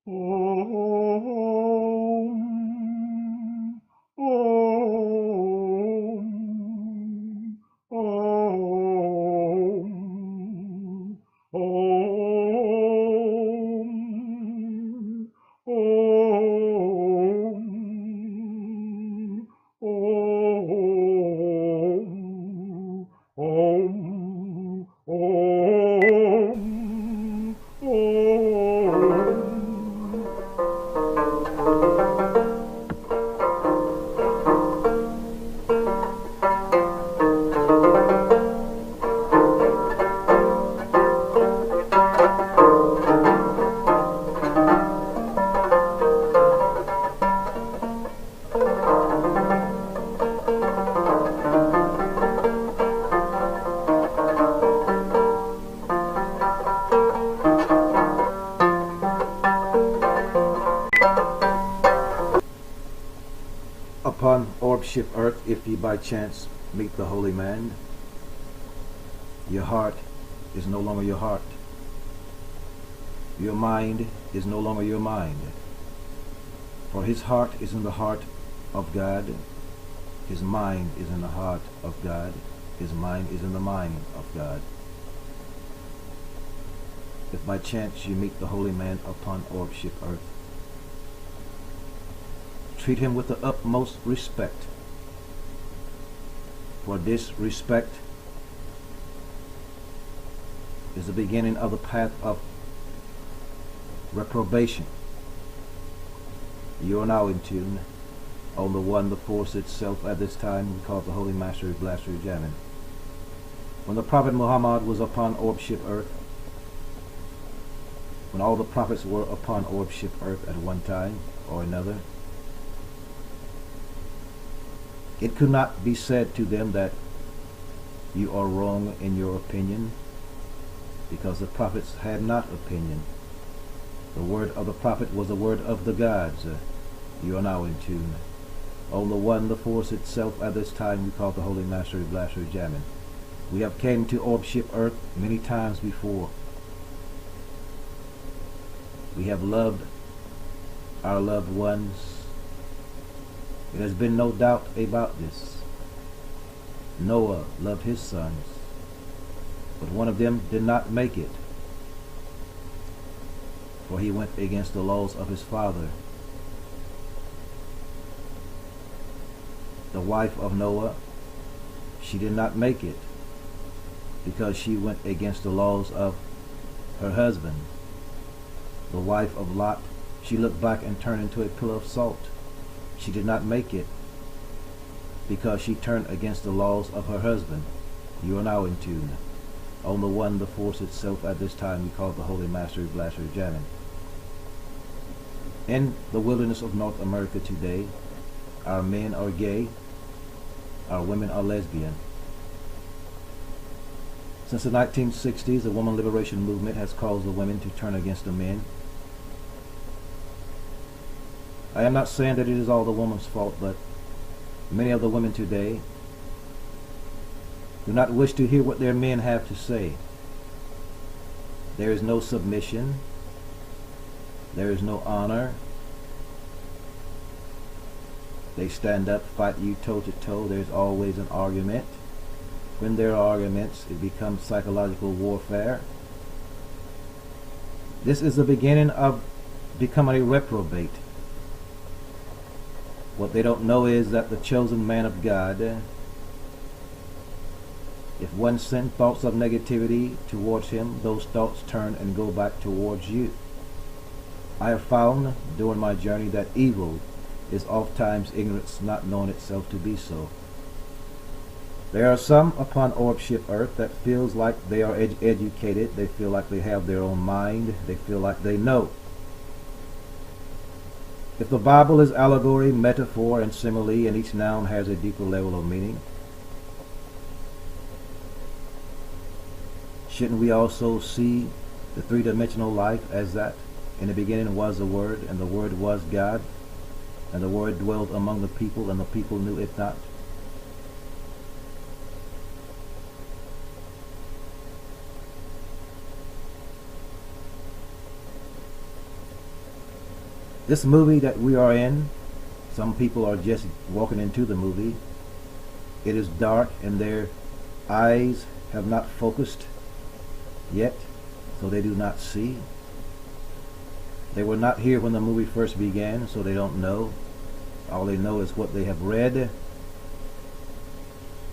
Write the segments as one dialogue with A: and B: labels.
A: Om, Om, Om, Om, Om, Om, Om, Om, Om.
B: Upon orbship earth, if ye by chance meet the holy man, your heart is no longer your heart. Your mind is no longer your mind. For his heart is in the heart of God. His mind is in the heart of God. His mind is in the mind of God. If by chance you meet the holy man upon orbship earth, treat him with the utmost respect. For this respect is the beginning of the path of reprobation. You are now in tune on the one, the force itself. At this time we call it the Holy Master Blaster Jamin. When the Prophet Muhammad was upon orbship earth, when all the prophets were upon orbship earth at one time or another, it could not be said to them that you are wrong in your opinion, because the prophets had not opinion. The word of the prophet was the word of the gods. You are now in tune on the one, the force itself. At this time we call the Holy Master Blaster Jamin. We have came to orbship earth many times before. We have loved our loved ones. There has been no doubt about this. Noah loved his sons, but one of them did not make it, for he went against the laws of his father. The wife of Noah, she did not make it because she went against the laws of her husband. The wife of Lot, she looked back and turned into a pillar of salt. She did not make it because she turned against the laws of her husband. You are now in tune on the one, the force itself. At this time we call it the Holy Master Blaster Jamin. In the wilderness of North America today, our men are gay, our women are lesbian. Since the 1960s, the woman liberation movement has caused the women to turn against the men. I am not saying that it is all the woman's fault, but many of the women today do not wish to hear what their men have to say. There is no submission. There is no honor. They stand up, fight you toe to toe. There's always an argument. When there are arguments, it becomes psychological warfare. This is the beginning of becoming a reprobate. What they don't know is that the chosen man of God, if one sends thoughts of negativity towards him, those thoughts turn and go back towards you. I have found during my journey that evil is oftentimes ignorance, not knowing itself to be so. There are some upon orbship earth that feels like they are educated. They feel like they have their own mind. They feel like they know. If the Bible is allegory, metaphor, and simile, and each noun has a deeper level of meaning, shouldn't we also see the three-dimensional life as that? In the beginning was the Word, and the Word was God, and the Word dwelled among the people, and the people knew it not. This movie that we are in, some people are just walking into the movie. It is dark and their eyes have not focused yet, so they do not see. They were not here when the movie first began, so they don't know. All they know is what they have read.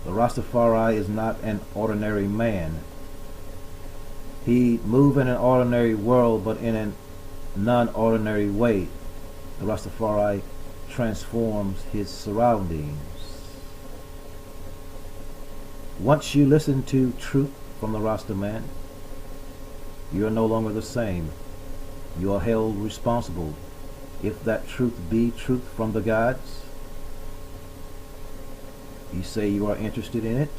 B: The Rastafari is not an ordinary man. He moves in an ordinary world, but in a non-ordinary way. The Rastafari transforms his surroundings. Once you listen to truth from the Rasta man, you are no longer the same. You are held responsible. If that truth be truth from the gods, you say you are interested in it.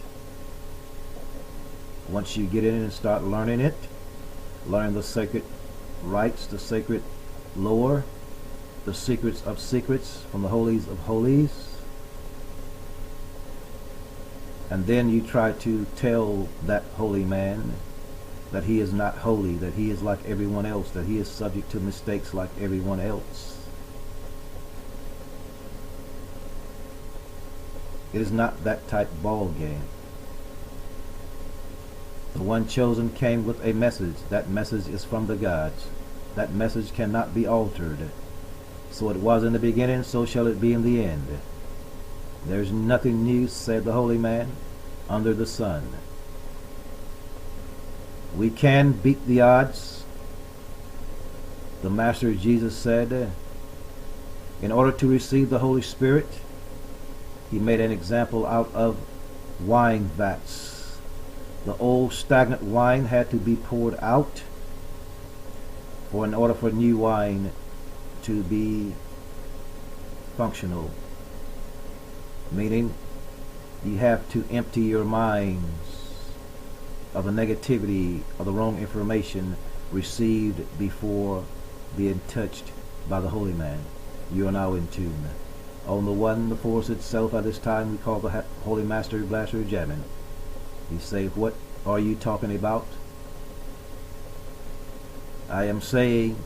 B: Once you get in and start learning it, learn the sacred rites, the sacred lore, the secrets of secrets from the holies of holies, and then you try to tell that holy man that he is not holy, that he is like everyone else, that he is subject to mistakes like everyone else. It is not that type ball game. The one chosen came with a message. That message is from the gods. That message cannot be altered. So it was in the beginning, so shall it be in the end. There's nothing new, said the holy man, under the sun. We can beat the odds. The Master Jesus said, in order to receive the Holy Spirit, he made an example out of wine vats. The old stagnant wine had to be poured out in order for new wine to be functional. Meaning, you have to empty your minds of the negativity, of the wrong information received before being touched by the holy man. You are now in tune. On the one, the force itself at this time we call the Holy Master Blaster Jamming. You say, what are you talking about? I am saying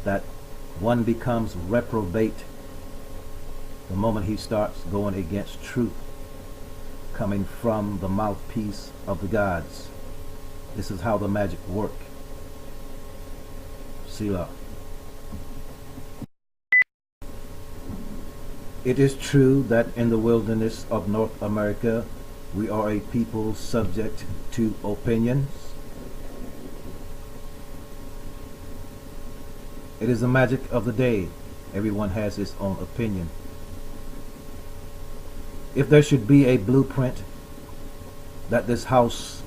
B: that one becomes reprobate the moment he starts going against truth coming from the mouthpiece of the gods. This is how the magic work. Sila. It is true that in the wilderness of North America we are a people subject to opinions. It is the magic of the day. Everyone has his own opinion. If there should be a blueprint that this house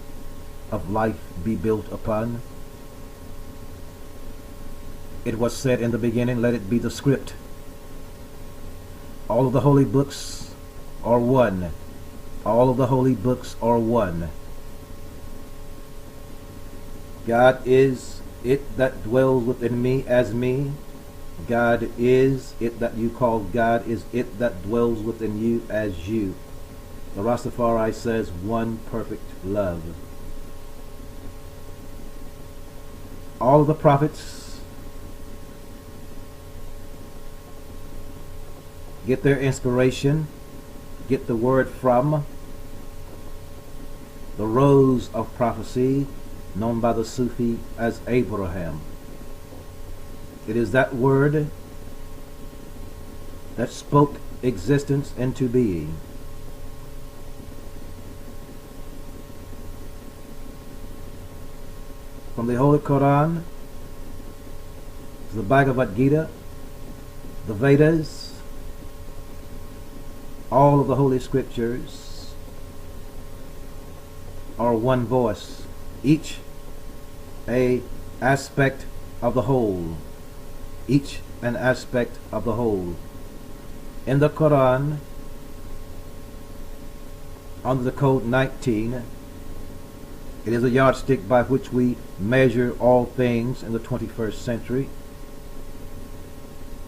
B: of life be built upon, it was said in the beginning, let it be the script. All of the holy books are one. All of the holy books are one. God is it that dwells within me as me. God is it that you call God is it that dwells within you as you. The Rastafari says one perfect love. All of the prophets get their inspiration, get the word from the rose of prophecy known by the Sufi as Abraham. It is that word that spoke existence into being. From the Holy Quran to the Bhagavad Gita, the Vedas, all of the Holy Scriptures are one voice, each a aspect of the whole. Each an aspect of the whole. In the Quran, under the code 19, it is a yardstick by which we measure all things in the 21st century.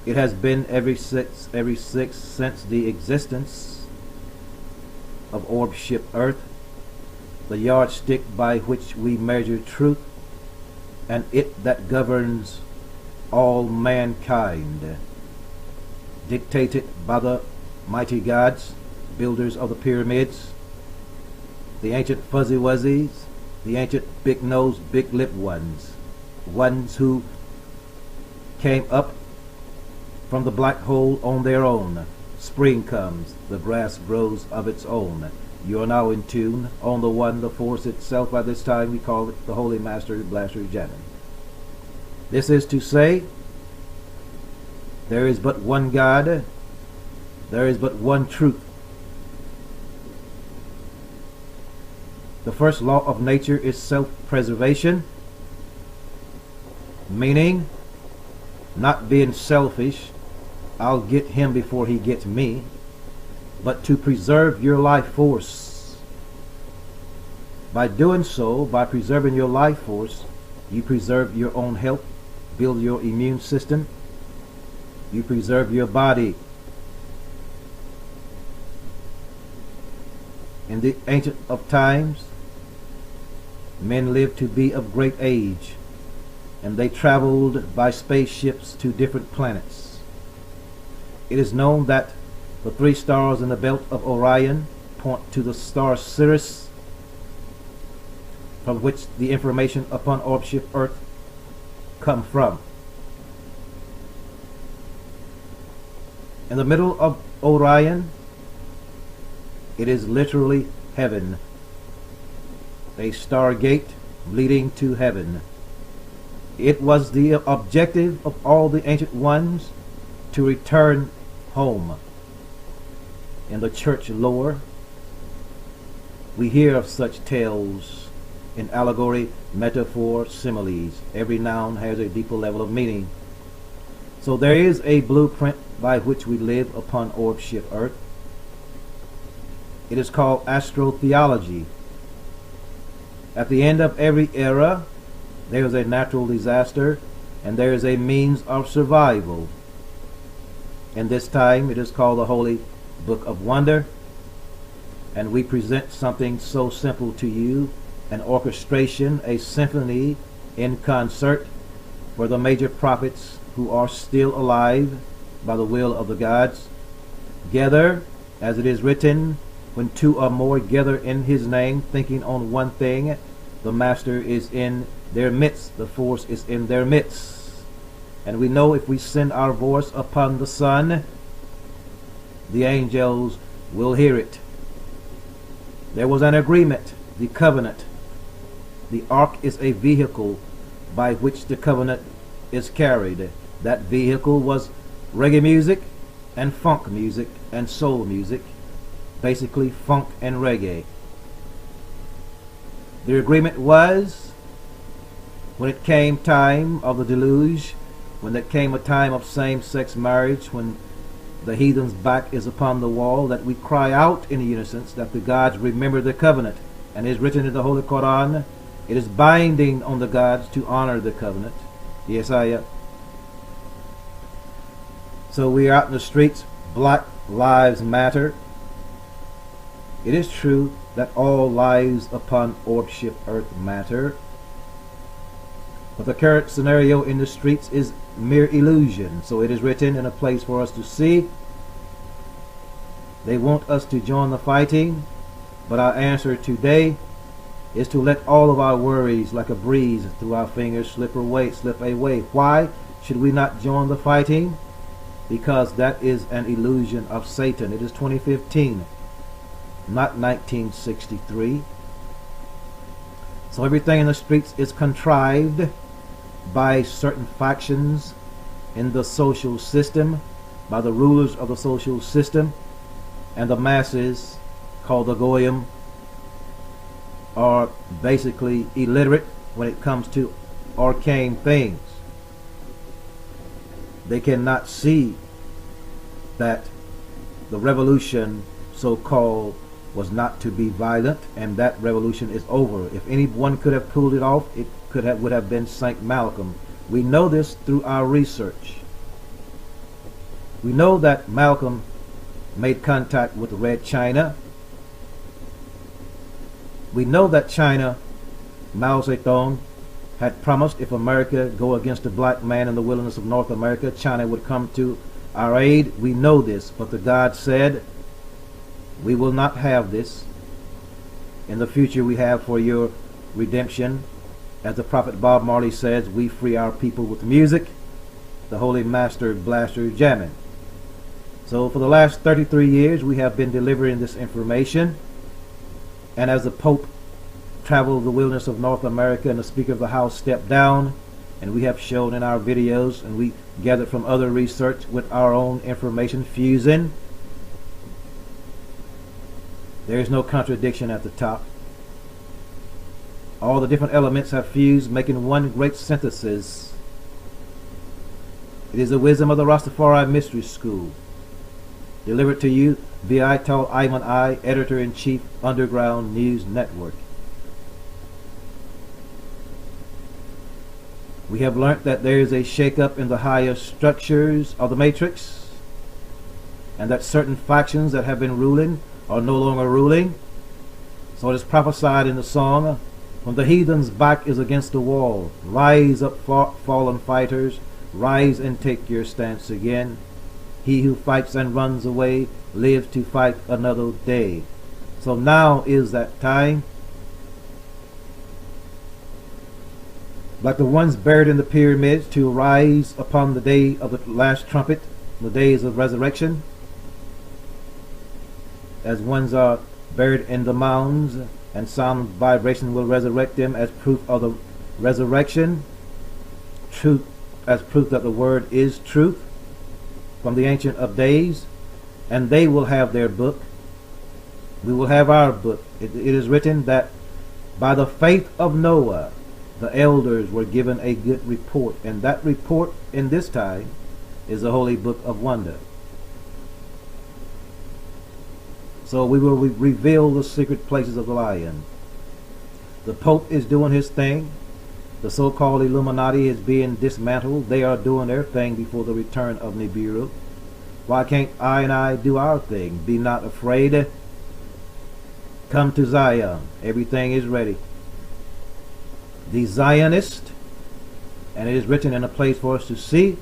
B: It has been every six since the existence of orb ship Earth, the yardstick by which we measure truth, and it that governs all mankind, dictated by the mighty gods, builders of the pyramids, the ancient fuzzy wuzzies, the ancient big-nosed, big-lipped ones who came up from the black hole on their own. Spring comes, the grass grows of its own. You are now in tune on the one, the force itself. By this time we call it the Holy Master Blaster Janin. This is to say, there is but one God, there is but one truth. The first law of nature is self-preservation, meaning not being selfish, I'll get him before he gets me, but to preserve your life force. By doing so, by preserving your life force, you preserve your own health, build your immune system, you preserve your body. In the ancient of times, men lived to be of great age, and they traveled by spaceships to different planets. It is known that the 3 stars in the belt of Orion point to the star Sirius, from which the information upon orbship Earth come from. In the middle of Orion, it is literally heaven, a stargate leading to heaven. It was the objective of all the ancient ones to return home. In the church lore, we hear of such tales in allegory, metaphor, similes. Every noun has a deeper level of meaning. So there is a blueprint by which we live upon orbship Earth. It is called astrotheology. At the end of every era, there is a natural disaster, and there is a means of survival. In this time, it is called the Holy Book of Wonder, and we present something so simple to you, an orchestration, a symphony in concert for the major prophets who are still alive by the will of the gods. Gather, as it is written, when 2 or more gather in his name, thinking on one thing, the Master is in their midst, the force is in their midst. And we know if we send our voice upon the Son, the angels will hear it. There was an agreement, the covenant. The ark is a vehicle by which the covenant is carried. That vehicle was reggae music and funk music and soul music, basically funk and reggae. The agreement was, when it came time of the deluge, when it came a time of same-sex marriage, when the heathen's back is upon the wall, that we cry out in unison that the gods remember the covenant. And it is written in the Holy Quran, it is binding on the gods to honor the covenant. Yes, So we are out in the streets, Black Lives Matter. It is true that all lives upon orbship Earth matter, but the current scenario in the streets is mere illusion. So it is written in a place for us to see. They want us to join the fighting, but our answer today is to let all of our worries like a breeze through our fingers slip away. Why should we not join the fighting? Because that is an illusion of Satan. It is 2015, not 1963. So everything in the streets is contrived by certain factions in the social system, by the rulers of the social system, and the masses, called the Goyim, are basically illiterate when it comes to arcane things. They cannot see that the revolution, so-called, was not to be violent, and that revolution is over. If anyone could have pulled it off, it would have been Saint Malcolm. We know this through our research. We know that Malcolm made contact with Red China. We know that China, Mao Zedong, had promised if America go against a black man in the wilderness of North America, China would come to our aid. We know this, but the God said, we will not have this. In the future we have for your redemption. As the prophet Bob Marley says, we free our people with music, the holy master blaster jamming. So for the last 33 years we have been delivering this information, and as the Pope traveled the wilderness of North America and the Speaker of the House stepped down, and we have shown in our videos, and we gathered from other research with our own information fusing, there is no contradiction at the top. All the different elements have fused, making one great synthesis. It is the wisdom of the Rastafari Mystery School, delivered to you via Ital Iman, Editor-in-Chief, Underground News Network. We have learnt that there is a shake-up in the higher structures of the Matrix, and that certain factions that have been ruling are no longer ruling. So it is prophesied in the song, when the heathen's back is against the wall, rise up, fallen fighters, rise and take your stance again. He who fights and runs away lives to fight another day. So now is that time. Like the ones buried in the pyramids, to rise upon the day of the last trumpet, the days of resurrection. As ones are buried in the mounds, and sound vibration will resurrect them as proof of the resurrection. Truth, as proof that the word is truth from the Ancient of Days. And they will have their book. We will have our book. It is written that by the faith of Noah, the elders were given a good report, and that report in this time is the Holy Book of Wonder. So we will reveal the secret places of the lion. The Pope is doing his thing. The so-called Illuminati is being dismantled. They are doing their thing before the return of Nibiru. Why can't I and I do our thing? Be not afraid. Come to Zion. Everything is ready. The Zionists, and it is written in a place for us to see,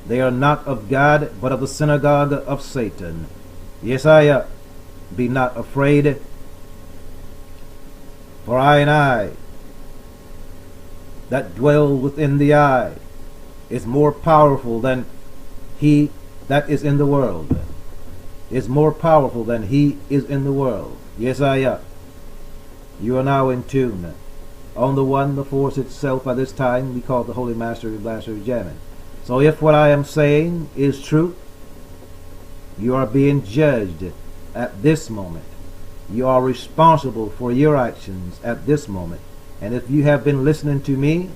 B: they are not of God, but of the synagogue of Satan. Yes, I be not afraid, for I and I that dwell within the eye is more powerful than he that is in the world. Is more powerful than he is in the world. Yes, I You are now in tune. On the one, the force itself, by this time we call the Holy Master Blaster jamming. So if what I am saying is true, you are being judged at this moment. You are responsible for your actions at this moment. And if you have been listening to me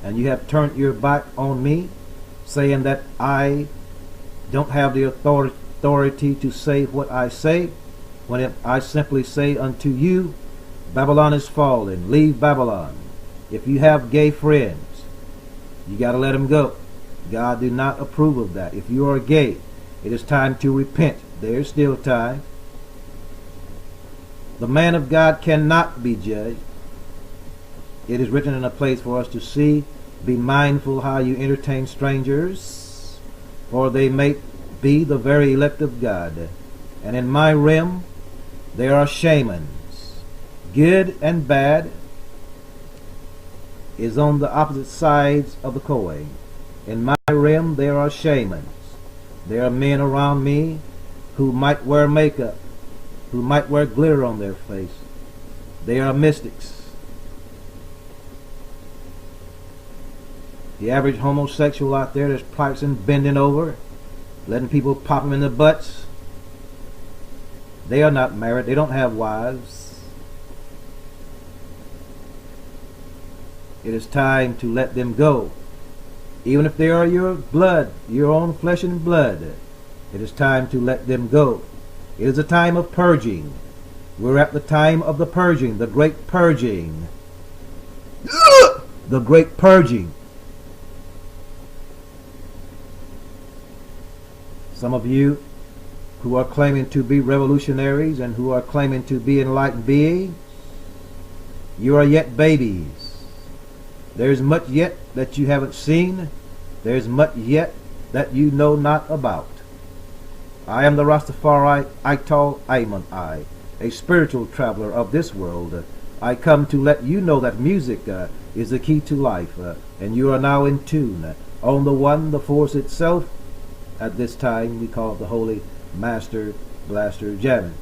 B: and you have turned your back on me, saying that I don't have the authority to say what I say, when I simply say unto you, Babylon is fallen, leave Babylon. If you have gay friends, you got to let them go. God do not approve of that. If you are gay, it is time to repent. There's still time. The man of God cannot be judged. It is written in a place for us to see, be mindful how you entertain strangers, for they may be the very elect of God. And in my realm, there are shamans. Good and bad is on the opposite sides of the coin. In my realm, there are shamans. There are men around me who might wear makeup, who might wear glitter on their face. They are mystics. The average homosexual out there that's practicing bending over, letting people pop them in the butts, they are not married. They don't have wives. It is time to let them go. Even if they are your blood, your own flesh and blood, it is time to let them go. It is a time of purging. We're at the time of the purging, the great purging. The great purging. Some of you who are claiming to be revolutionaries and who are claiming to be enlightened beings, you are yet babies. There is much yet that you haven't seen. There is much yet that you know not about. I am the Rastafari Ital Iman, a spiritual traveler of this world. I come to let you know that music is the key to life, and you are now in tune on the one, the force itself. At this time we call it the Holy Master Blaster jamming.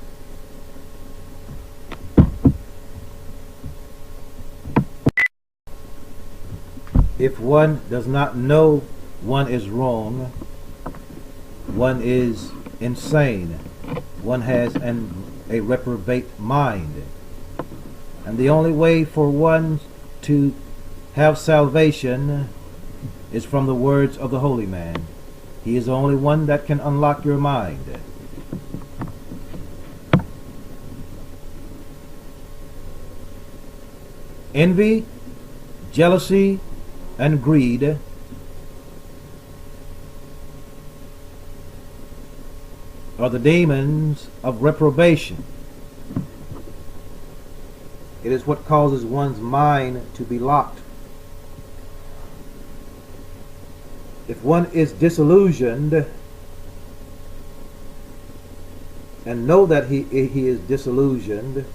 B: If one does not know one is wrong, one is insane, one has a reprobate mind. And the only way for one to have salvation is from the words of the holy man. He is the only one that can unlock your mind. Envy, jealousy, and greed are the demons of reprobation. It is what causes one's mind to be locked. If one is disillusioned and know that he is disillusioned,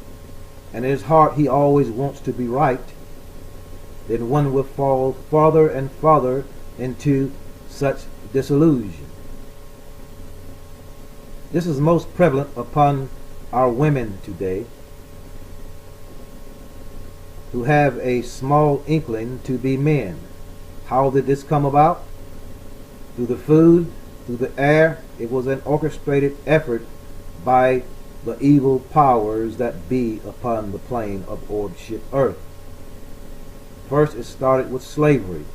B: and in his heart he always wants to be right, then one will fall farther and farther into such disillusion. This is most prevalent upon our women today, who have a small inkling to be men. How did this come about? Through the food, through the air. It was an orchestrated effort by the evil powers that be upon the plane of orb-ship earth. First, it started with slavery.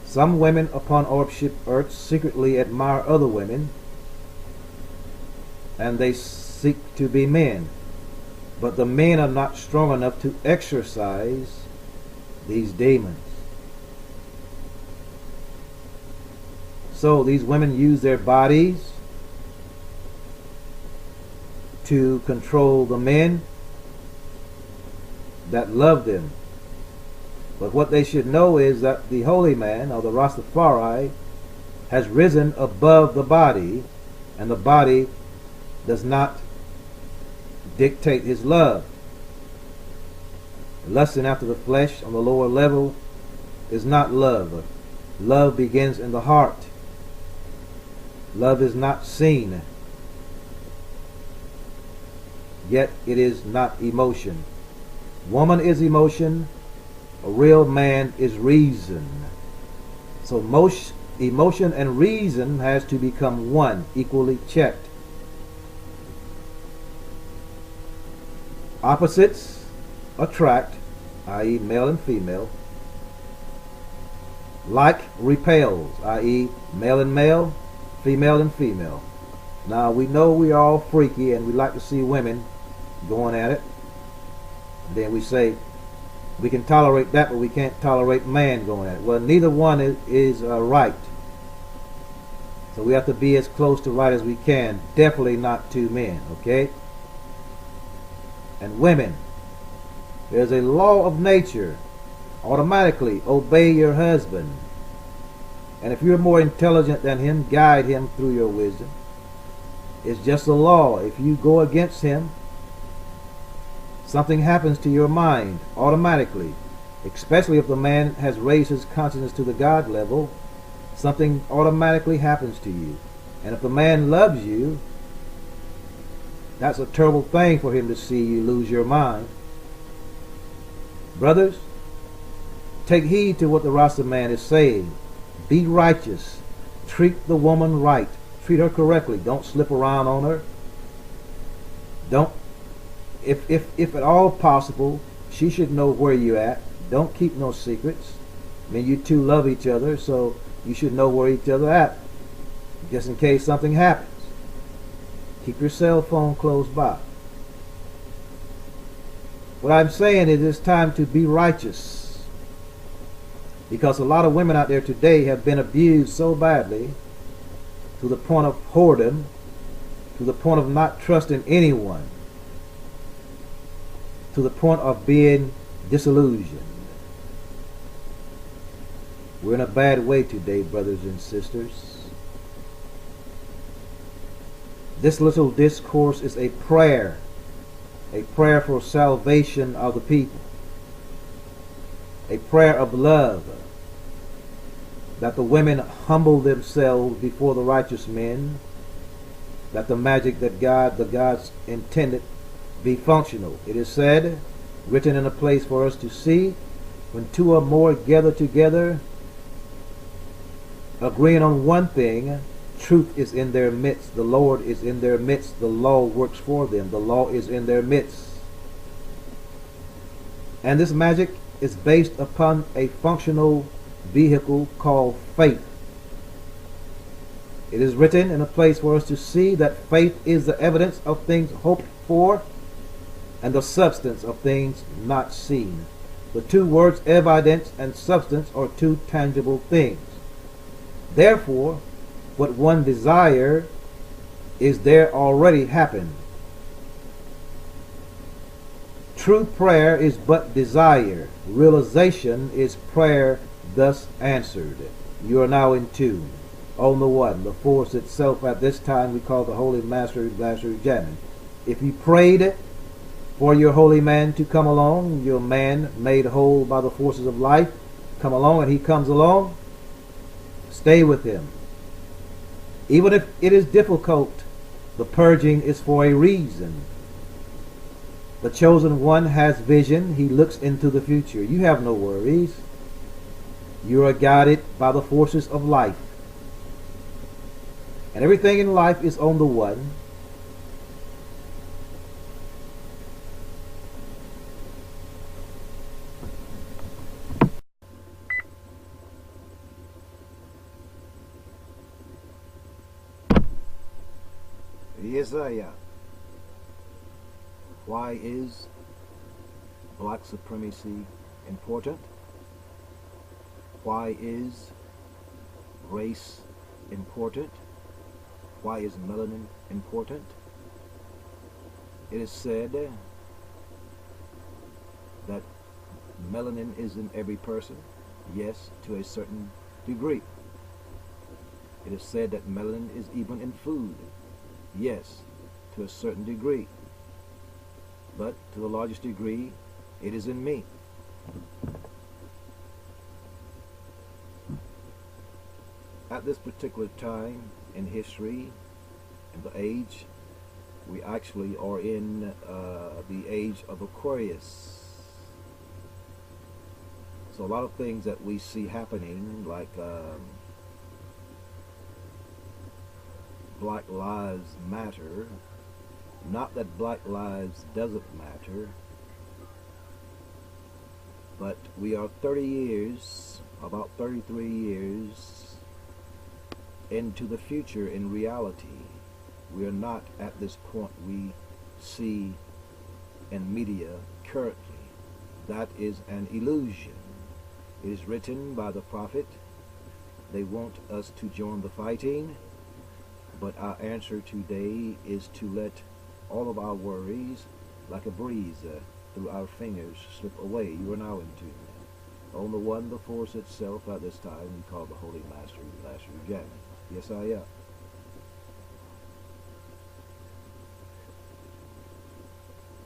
B: Some women upon orb-ship earth secretly admire other women, and they seek to be men. But the men are not strong enough to exorcise these demons. So these women use their bodies to control the men that love them. But what they should know is that the holy man, or the Rastafari, has risen above the body, and the body does not dictate his love. Lusting after the flesh on the lower level is not love. Love begins in the heart. Love is not seen, yet it is not emotion. Woman is emotion, a real man is reason. So emotion and reason has to become one, equally checked. Opposites attract, i.e. male and female. Like repels, i.e. male and male, female and female. Now we know we are all freaky and we like to see women going at it. And then we say we can tolerate that, but we can't tolerate man going at it. Well, neither one is right. So we have to be as close to right as we can. Definitely not two men, okay? And women, there's a law of nature. Automatically obey your husband. And if you're more intelligent than him, guide him through your wisdom. It's just a law. If you go against him, something happens to your mind automatically. Especially if the man has raised his consciousness to the God level, something automatically happens to you. And if the man loves you, that's a terrible thing for him to see you lose your mind. Brothers, take heed to what the Rasta man is saying. Be righteous. Treat the woman right. Treat her correctly. Don't slip around on her. Don't, if at all possible, she should know where you're at. Don't keep no secrets. I mean, you two love each other, so you should know where each other at, just in case something happens. Keep your cell phone close by. What I'm saying is it's time to be righteous. Because a lot of women out there today have been abused so badly to the point of whoredom, to the point of not trusting anyone. to the point of being disillusioned. We're in a bad way today, brothers and sisters. This little discourse is a prayer for salvation of the people, a prayer of love, that the women humble themselves before the righteous men, that the magic that the gods intended be functional. It is said, written in a place for us to see, when two or more gather together, agreeing on one thing, truth is in their midst, the Lord is in their midst, the law works for them, the law is in their midst. And this magic is based upon a functional vehicle called faith. It is written in a place for us to see that faith is the evidence of things hoped for and the substance of things not seen. The two words evidence and substance are two tangible things. Therefore, what one desire is there already happened. True prayer is but desire. Realization is prayer thus answered. You are now in tune. On the one, the force itself at this time we call the Holy Master Jamming. If you prayed for your holy man to come along, your man made whole by the forces of life, come along, and he comes along, stay with him. Even if it is difficult, the purging is for a reason. The chosen one has vision. He looks into the future. You have no worries. You are guided by the forces of life. And everything in life is on the one. Isaiah. Why is black supremacy important? Why is race important? Why is melanin important? It is said that melanin is in every person. Yes, to a certain degree. It is said that melanin is even in food. Yes, to a certain degree. But to the largest degree, it is in me. At this particular time in history, in the age, we actually are in the age of Aquarius. So a lot of things that we see happening, like Black Lives Matter, not that Black Lives doesn't matter, but we are 30 years, about 33 years into the future in reality. We are not at this point we see in media currently. That is an illusion. It is written by the prophet. They want us to join the fighting, but our answer today is to let all of our worries, like a breeze through our fingers, slip away. You are now in tune. On the one, the force itself at this time we call the Holy Master Jamming. Yes, I am.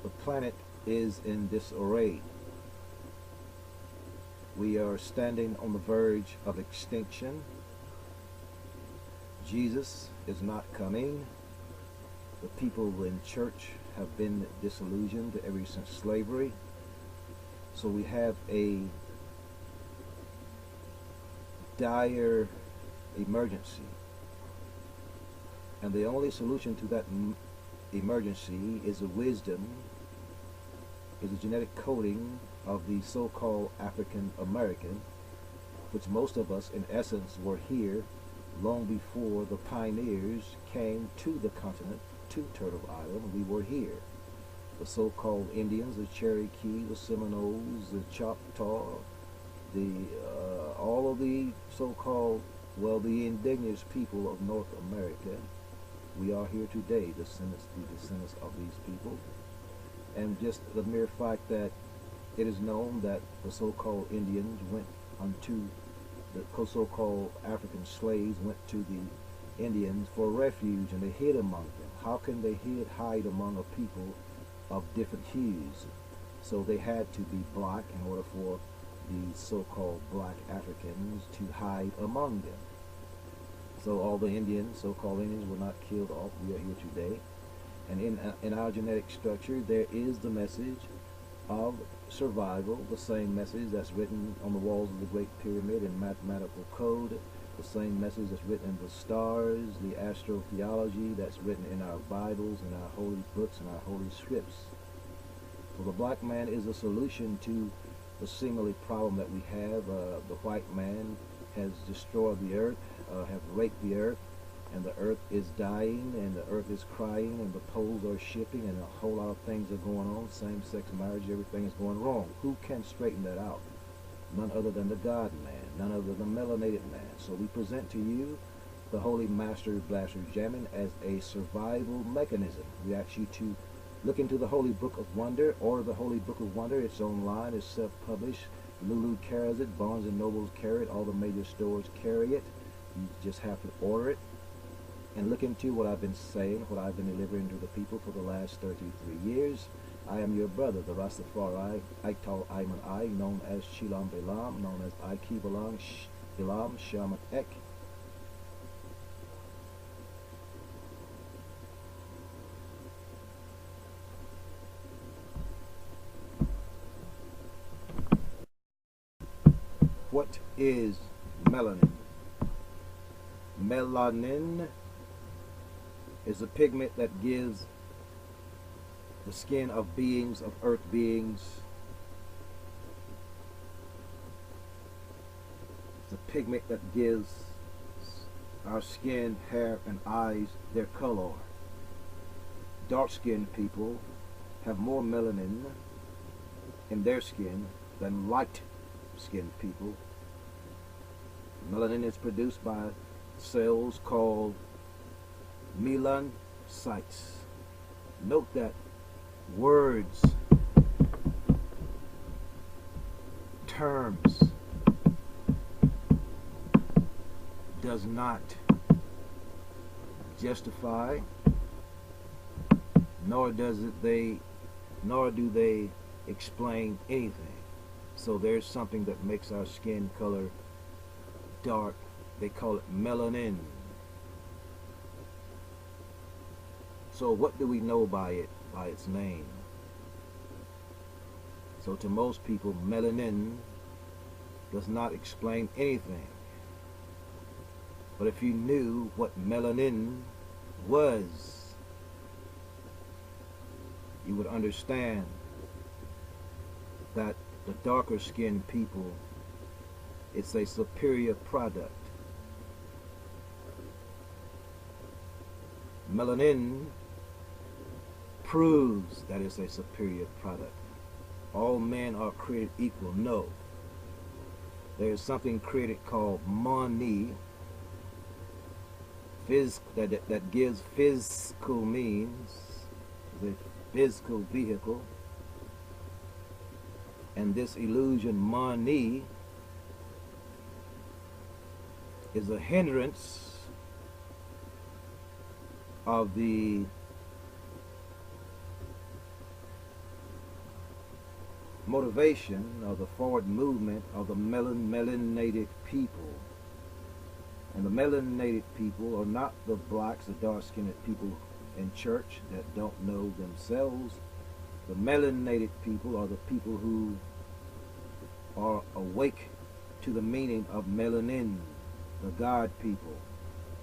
B: The planet is in disarray. We are standing on the verge of extinction. Jesus is not coming. The people in church have been disillusioned ever since slavery. So we have a dire emergency. And the only solution to that emergency is the wisdom, is the genetic coding of the so-called African American, which most of us in essence were here long before the pioneers came to the continent, to Turtle Island. We were here. The so-called Indians, the Cherokee, the Seminoles, the Choctaw, all of the so-called, well, the indigenous people of North America. We are here today, the descendants of these people. And just the mere fact that it is known that the so-called Indians went unto the so-called African slaves went to the Indians for refuge, and they hid among them. How can they hide among a people of different hues? So they had to be black in order for the so-called black Africans to hide among them. So all the Indians, so-called Indians, were not killed off. We are here today. And in our genetic structure, there is the message of survival, the same message that's written on the walls of the Great Pyramid in mathematical code, the same message that's written in the stars, the astrotheology that's written in our Bibles, in our holy books, and our holy scripts. So the black man is a solution to the seemingly problem that we have. The white man has destroyed the earth, have raped the earth, and the earth is dying, and the earth is crying, and the poles are shifting, and a whole lot of things are going on. Same-sex marriage, everything is going wrong. Who can straighten that out? None other than the God-man, none other than the melanated man. So we present to you the Holy Master Blaster Jamming as a survival mechanism. We ask you to look into the Holy Book of Wonder, order the Holy Book of Wonder. It's online, it's self-published. Lulu carries it, Barnes & Nobles carry it, all the major stores carry it. You just have to order it. And look into what I've been saying, what I've been delivering to the people for the last 33 years. I am your brother, the Rastafari, Ital Iman, known as Chilam Balam, known as Iki Balam, Shaman Ek. What is melanin? Melanin is a pigment that gives the skin of beings, of earth beings. It's a pigment that gives our skin, hair, and eyes their color. Dark-skinned people have more melanin in their skin than light-skinned people. Melanin is produced by cells called melanocytes. Note that words, terms, does not justify, nor do they explain anything. So there's something that makes our skin color dark. They call it melanin. So what do we know by it, by its name? So to most people, melanin does not explain anything. But if you knew what melanin was, you would understand that the darker skinned people, it's a superior product. Melanin proves that it's a superior product. All men are created equal. No. There's something created called money that gives physical means, the physical vehicle, and this illusion money is a hindrance of the motivation of the forward movement of the melanated people. And the melanated people are not the blacks, the dark-skinned people in church that don't know themselves. The melanated people are the people who are awake to the meaning of melanin, the God people,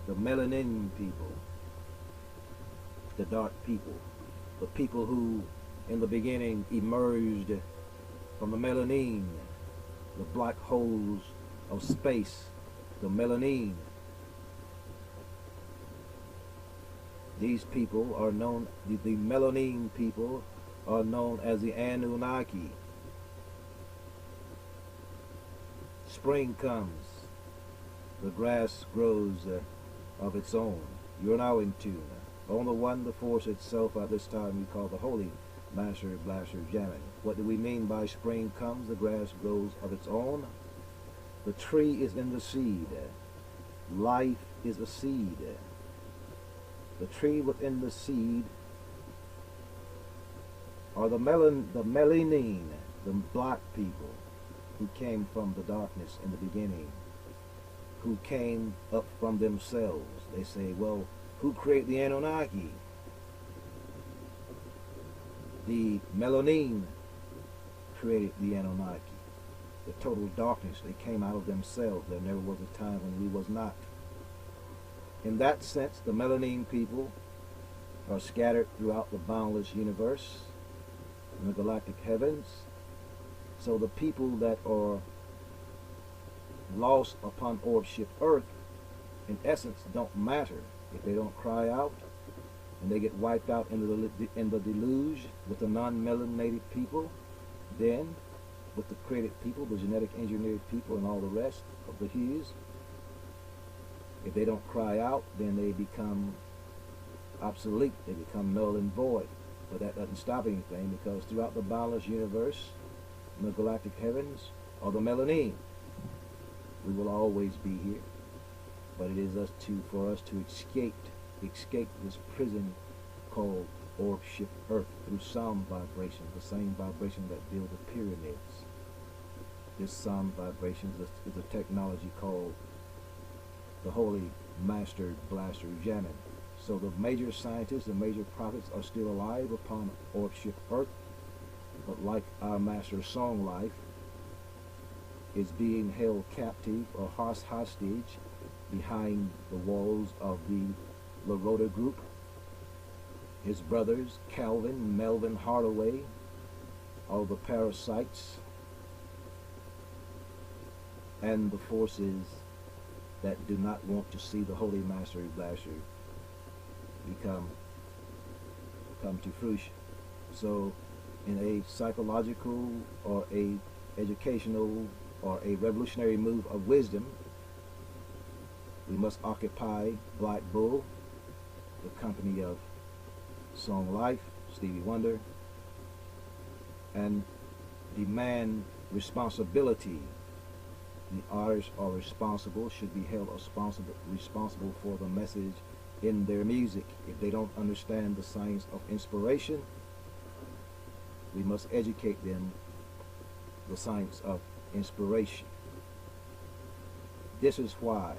B: the melanin people, the dark people, the people who in the beginning emerged from the melanin, the black holes of space, the melanin. These people are known, the melanin people are known as the Anunnaki. Spring comes, the grass grows of its own. You're now in tune. On the one, the force itself at this time we call the Holy Master Blaster jamming. What do we mean by spring comes, the grass grows of its own? The tree is in the seed. Life is a seed. The tree within the seed are the melanin, the black people who came from the darkness in the beginning, who came up from themselves. They say, well, who created the Anunnaki? The melanin created the Anunnaki. The total darkness, they came out of themselves. There never was a time when we was not. In that sense, the melanin people are scattered throughout the boundless universe, in the galactic heavens. So the people that are lost upon orb-ship Earth, in essence, don't matter if they don't cry out and they get wiped out in the deluge with the non-melanated people. Then, with the created people, the genetic engineered people, and all the rest of the hues, if they don't cry out, then they become obsolete. They become null and void. But that doesn't stop anything, because throughout the boundless universe, in the galactic heavens, are the melanin. We will always be here, but it is for us to escape this prison called orb-ship Earth through sound vibration, the same vibration that build the pyramids. This sound vibration is a technology called the Holy Master Blaster jamming. So the major scientists, the major prophets are still alive upon orb-ship Earth, but like our Master Song Life, is being held captive or hostage behind the walls of the Larota group. His brothers, Calvin, Melvin, Hardaway, all the parasites, and the forces that do not want to see the Holy Master Blaster come to fruition. So in a psychological or a educational or a revolutionary move of wisdom, we must occupy Black Bull, the company of Song Life, Stevie Wonder, and demand responsibility. The artists are responsible, should be held responsible for the message in their music. If they don't understand the science of inspiration, we must educate them the science of inspiration. This is why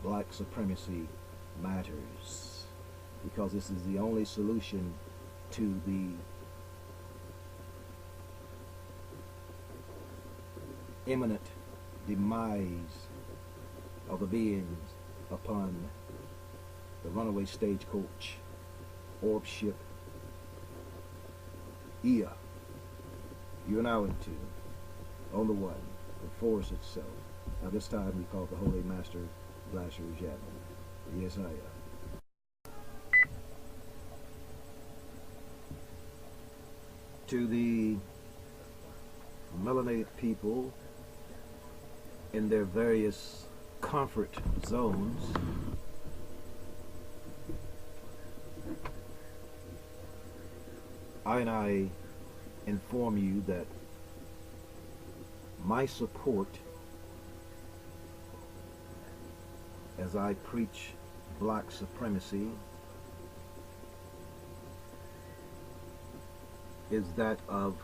B: black supremacy matters, because this is the only solution to the imminent demise of the beings upon the runaway stagecoach orb-ship Ea. You're now in tune, on the one, the force itself. Now this time we call the Holy Master Blaster jamming. Yes, I am. To the melanated people in their various comfort zones, I inform you that my support as I preach black supremacy is that of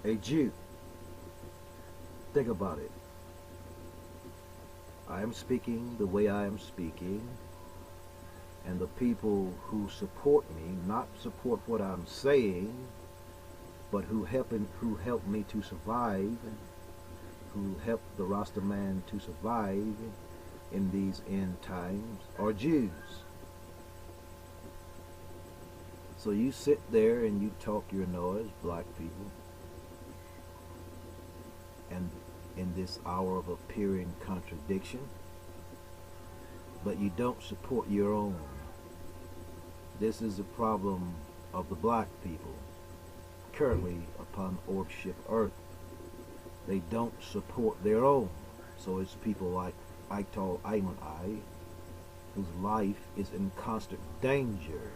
B: a Jew. Think about it. I am speaking the way I am speaking, and the people who support me, not support what I'm saying, but who help me to survive, who help the Rasta man to survive in these end times, are Jews. So you sit there and you talk your noise, black people, and in this hour of appearing contradiction, but you don't support your own. This is the problem of the black people currently upon orb-ship Earth. They don't support their own. So it's people like Ital Iman, whose life is in constant danger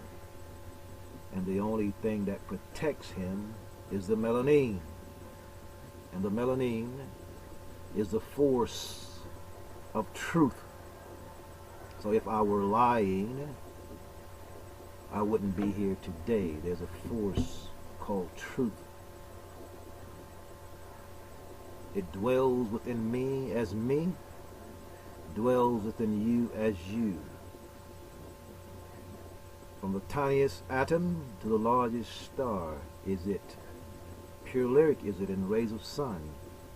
B: and the only thing that protects him is the melanin. And the melanin is the force of truth. So if I were lying, I wouldn't be here today. There's a force called truth. It dwells within me, dwells within you as you. From the tiniest atom to the largest star is it. Pure lyric is it in rays of sun.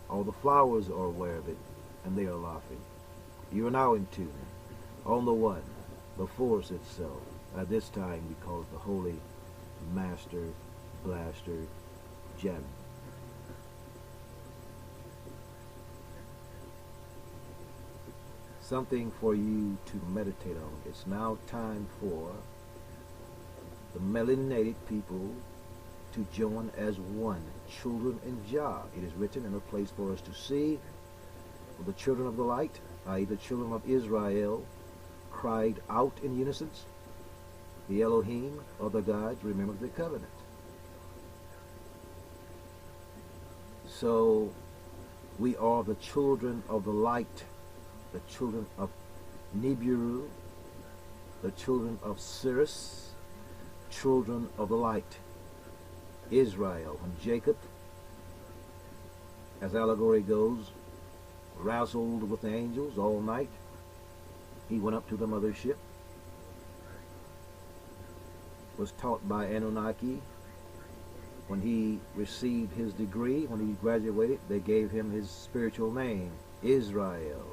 B: All the flowers are aware of it, and they are laughing. You are now in tune, on the one, the force itself. At this time we call it the Holy Master Blaster Gem. Something for you to meditate on. It's now time for the melanated people to join as one, children in Jah. It is written in a place for us to see. For the children of the light, i.e. the children of Israel, cried out in unison. The Elohim, or the gods, remembered the covenant. So we are the children of the light, the children of Nibiru, the children of Sirius, children of the light. Israel, when Jacob, as allegory goes, wrestled with the angels all night, he went up to the mothership, was taught by Anunnaki. When he received his degree, when he graduated, they gave him his spiritual name, Israel,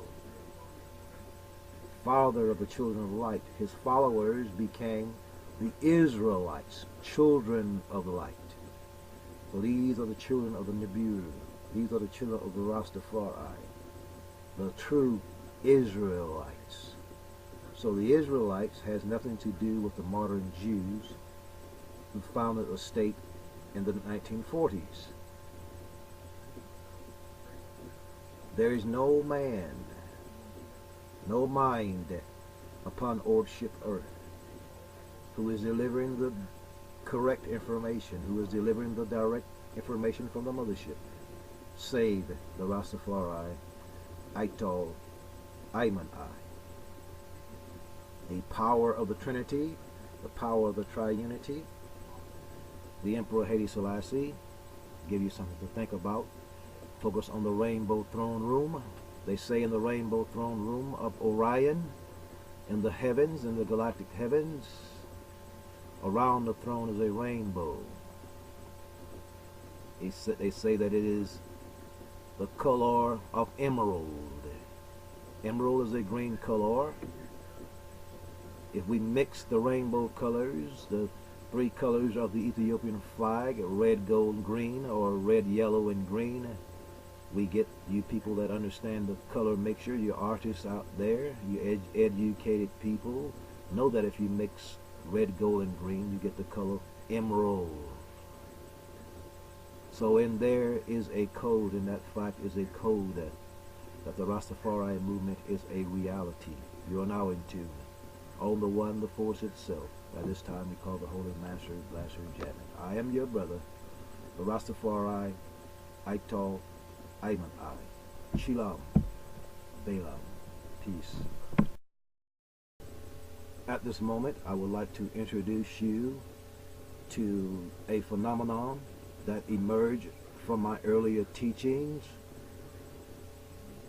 B: father of the children of light. His followers became the Israelites, children of the light. So these are the children of the Nibiru. These are the children of the Rastafari, the true Israelites. So the Israelites has nothing to do with the modern Jews who founded a state in the 1940s. There is no man, no mind upon Lordship Earth who is delivering the correct information, who is delivering the direct information from the mothership, save the Rastafari, Ital Iman. The power of the Trinity, the power of the Triunity, the Emperor Haile Selassie, give you something to think about. Focus on the Rainbow Throne Room. They say in the Rainbow Throne Room of Orion, in the heavens, in the galactic heavens, around the throne is a rainbow. They say that it is the color of emerald. Emerald is a green color. If we mix the rainbow colors, the three colors of the Ethiopian flag, red, gold, green, or red, yellow, and green, we get you people that understand the color mixture, you artists out there, you educated people, know that if you mix red, gold, and green, you get the color emerald. So in there is a code, and that fact is a code that the Rastafari movement is a reality. You are now in tune. On the one, the force itself. At this time we call the Holy Master Blaster Gem. I am your brother, the Rastafari, Ital Iman, Chilam Balam. Peace. At this moment, I would like to introduce you to a phenomenon that emerged from my earlier teachings,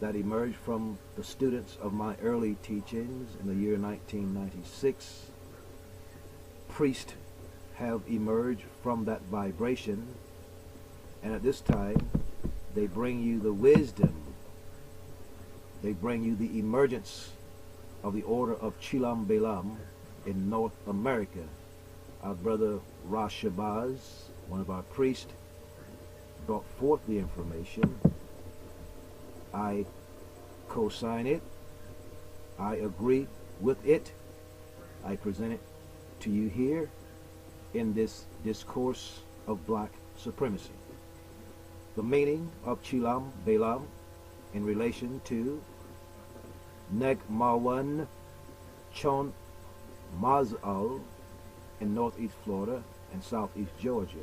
B: that emerged from the students of my early teachings in the year 1996. Priests have emerged from that vibration, and at this time they bring you the wisdom, they bring you the emergence of the order of Chilam Balam in North America. Our brother Rashabaz, one of our priests, brought forth the information. I co-sign it. I agree with it. I present it to you here in this discourse of black supremacy. The meaning of Chilam Balam in relation to Neg Mawan Chon Mazal in Northeast Florida in southeast Georgia.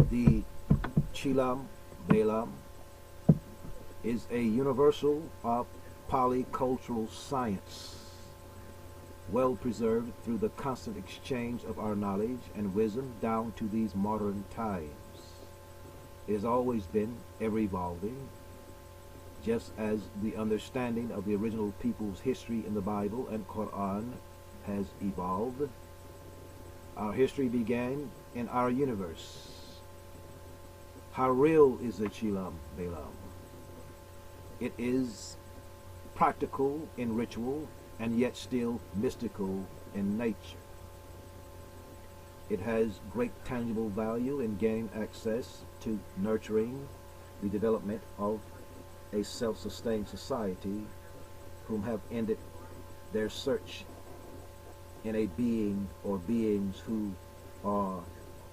B: The Chilam Balam is a universal of polycultural science, well preserved through the constant exchange of our knowledge and wisdom down to these modern times. It has always been ever evolving, just as the understanding of the original people's history in the Bible and Quran has evolved. Our history began in our universe. How real is the Chilam Balam? It is practical in ritual and yet still mystical in nature. It has great tangible value in gaining access to nurturing the development of a self-sustained society whom have ended their search in a being or beings who are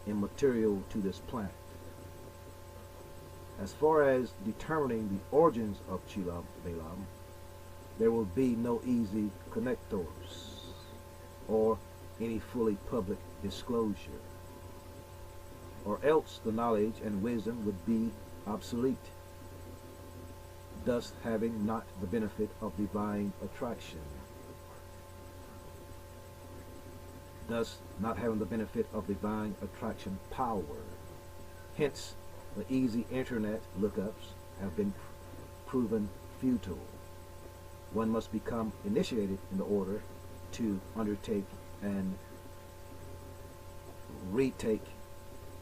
B: immaterial to this planet. As far as determining the origins of Chilam Balam, there will be no easy connectors or any fully public disclosure, or else the knowledge and wisdom would be obsolete, thus having not the benefit of divine attraction, thus not having the benefit of divine attraction power. Hence, the easy internet lookups have been proven futile. One must become initiated in order to undertake and retake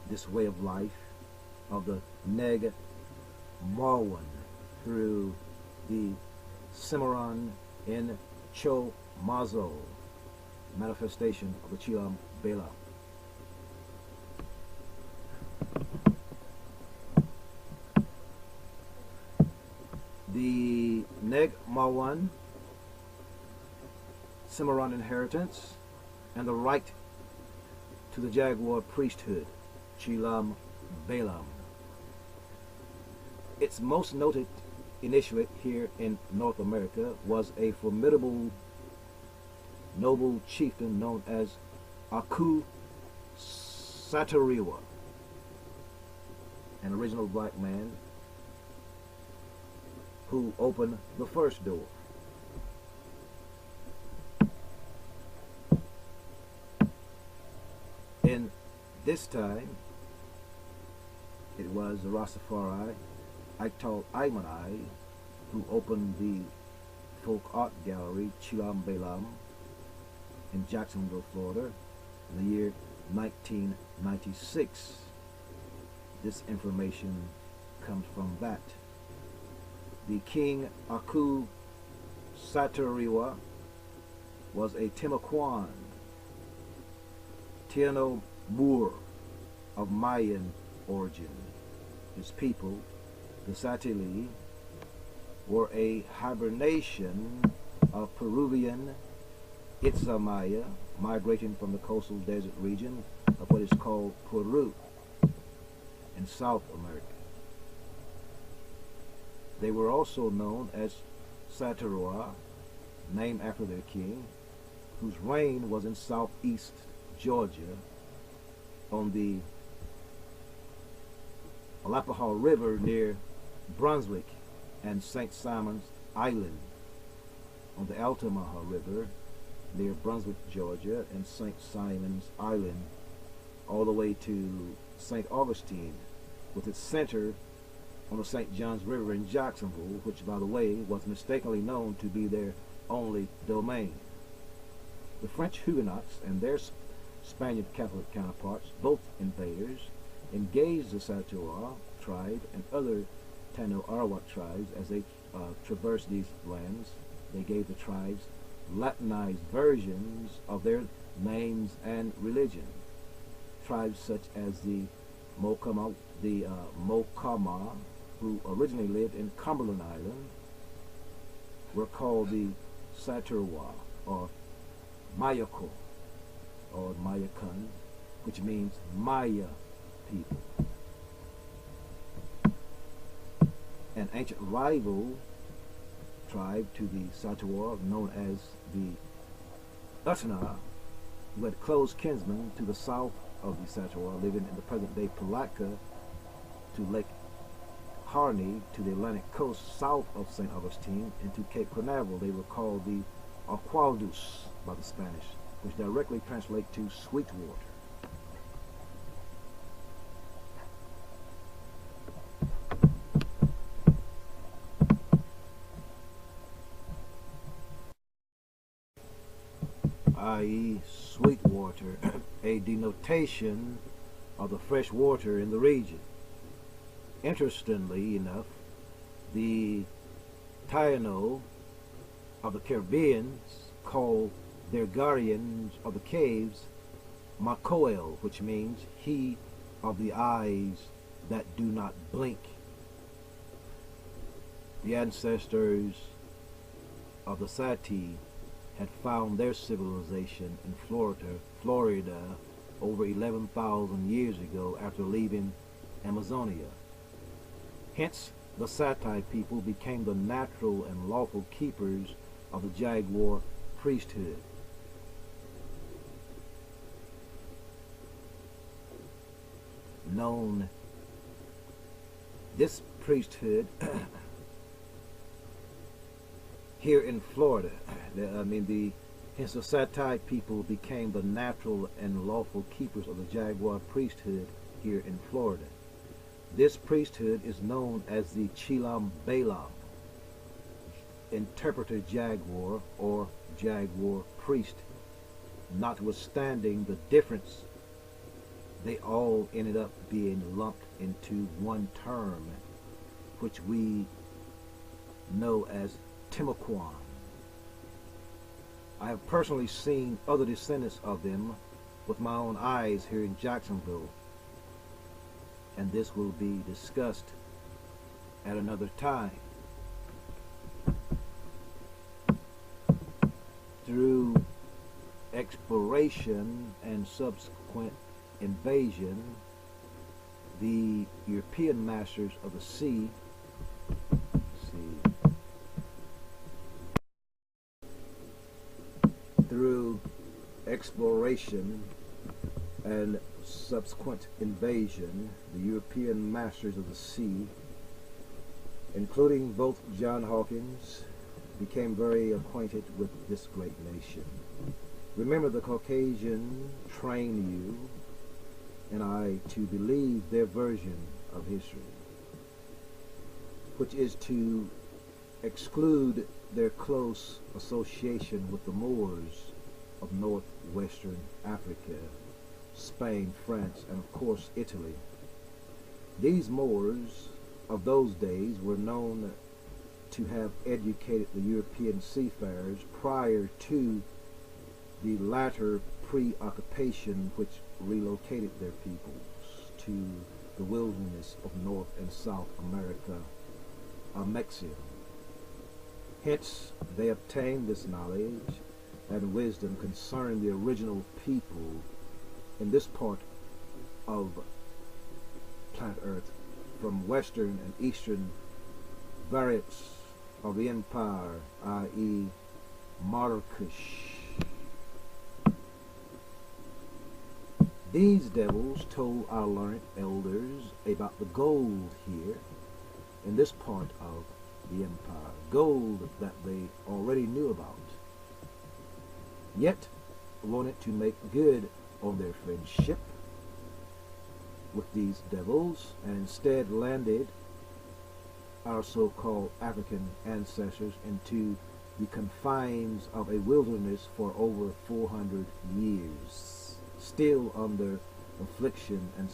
B: this way of life of the Neg Marwan through the Cimarron in Cho Mazo manifestation of the Chilam Balam. The Neg Marwan, Cimarron inheritance, and the right to the Jaguar priesthood, Chilam Balam. Its most noted initiate here in North America was a formidable noble chieftain known as Aku Satariwa, an original black man who opened the first door. In this time, it was the Rastafari, Ital Iman, who opened the folk art gallery Chilam Balam in Jacksonville, Florida, in the year 1996. This information comes from that. The King Aku Satariwa was a Timucuan, Tiano Moor of Mayan origin. His people, the Satili, were a hibernation of Peruvian Itzamaya migrating from the coastal desert region of what is called Peru in South America. They were also known as Satarua, named after their king, whose reign was in southeast Georgia on the Arapahoe River near Brunswick and St. Simon's Island, on the Altamaha River near Brunswick, Georgia, and St. Simon's Island, all the way to St. Augustine, with its center on the St. Johns River in Jacksonville, which, by the way, was mistakenly known to be their only domain. The French Huguenots and their Spaniard Catholic counterparts, both invaders, engaged the Satua tribe and other Tano Arawak tribes as they traversed these lands. They gave the tribes Latinized versions of their names and religion. Tribes such as the Mocama, who originally lived in Cumberland Island, were called the Saturwa or Mayako or Mayakan, which means Maya people. An ancient rival tribe to the Satua, known as the Utna, who had close kinsmen to the south of the Jaguar, living in the present-day Palatka, to Lake Harney, to the Atlantic coast south of St. Augustine, and to Cape Canaveral. They were called the Aquaduce by the Spanish, which directly translate to sweet water. I.e. sweet water, a denotation of the fresh water in the region. Interestingly enough, the Taino of the Caribbeans call their guardians of the caves Makoel, which means he of the eyes that do not blink. The ancestors of the Seti had found their civilization in Florida over 11,000 years ago after leaving Amazonia. Hence, the Seti people became the natural and lawful keepers of the Jaguar priesthood. This priesthood here in Florida, hence the Seti people became the natural and lawful keepers of the Jaguar priesthood here in Florida. This priesthood is known as the Chilam Balam, interpreter Jaguar or Jaguar Priest. Notwithstanding the difference, they all ended up being lumped into one term, which we know as Timucuan. I have personally seen other descendants of them with my own eyes here in Jacksonville, and this will be discussed at another time. Through exploration and subsequent invasion, the European masters of the sea through exploration and subsequent invasion, the European masters of the sea, including both John Hawkins, became very acquainted with this great nation. Remember, the Caucasian train you and I to believe their version of history, which is to exclude their close association with the Moors of northwestern Africa, Spain, France, and of course Italy. These Moors of those days were known to have educated the European seafarers prior to the latter preoccupation which relocated their peoples to the wilderness of North and South America, Mexico. Hence, they obtained this knowledge and wisdom concerning the original people in this part of planet Earth from western and eastern variants of the empire, i.e. Marrakesh. These devils told our learned elders about the gold here in this part of the empire, gold that they already knew about, yet wanted to make good on their friendship with these devils, and instead landed our so-called African ancestors into the confines of a wilderness for over 400 years, still under affliction and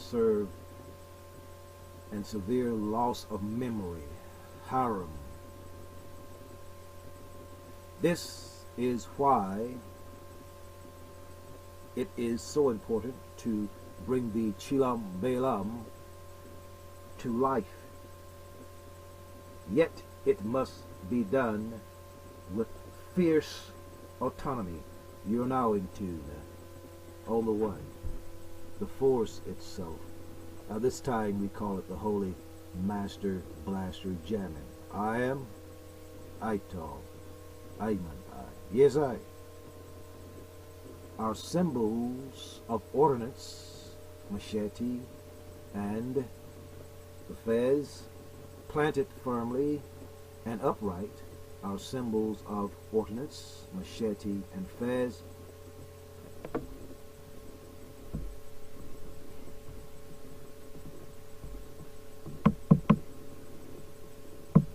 B: severe loss of memory, harem. This is why it is so important to bring the Chilam Balam to life. Yet it must be done with fierce autonomy. You're now in tune on the one, the force itself. Now this time we call it the Holy Master Blaster Jamming. I am Ital Iman. Yes, I. are symbols of ordinance, machete, and the fez, planted firmly and upright, are symbols of ordinance, machete, and fez.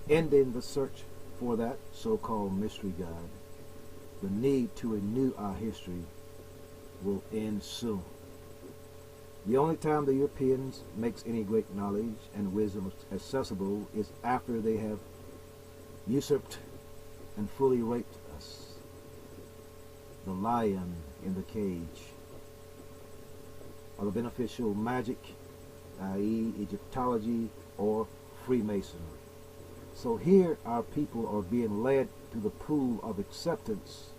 B: Ending the search for that so-called mystery God, the need to renew our history will end soon. The only time the Europeans makes any great knowledge and wisdom accessible is after they have usurped and fully raped us. The lion in the cage, or the beneficial magic, i.e. Egyptology or Freemasonry. So here our people are being led to the pool of acceptance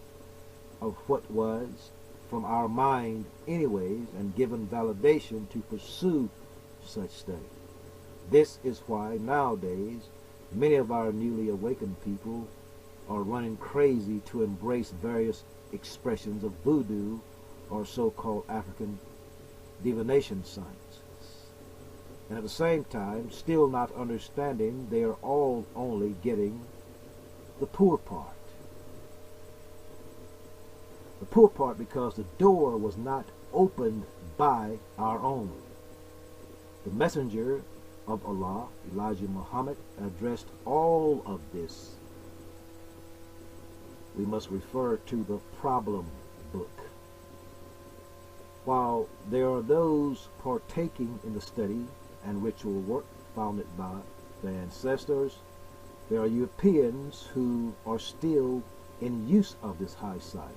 B: of what was from our mind anyways, and given validation to pursue such study. This is why nowadays many of our newly awakened people are running crazy to embrace various expressions of voodoo or so-called African divination sciences. And at the same time, still not understanding they are all only getting the poor part. The poor part because the door was not opened by our own. The messenger of Allah, Elijah Muhammad, addressed all of this. We must refer to the problem book. While there are those partaking in the study and ritual work founded by the ancestors, there are Europeans who are still in use of this high science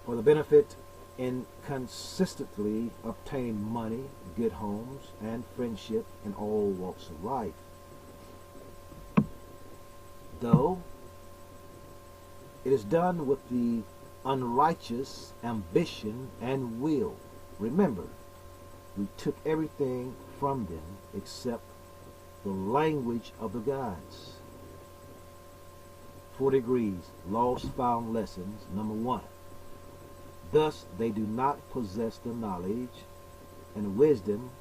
B: for the benefit in consistently obtaining money, good homes, and friendship in all walks of life. Though it is done with the unrighteous ambition and will. Remember, we took everything from them except the language of the gods. 4 degrees, lost found lessons, number 1. Thus they do not possess the knowledge and wisdom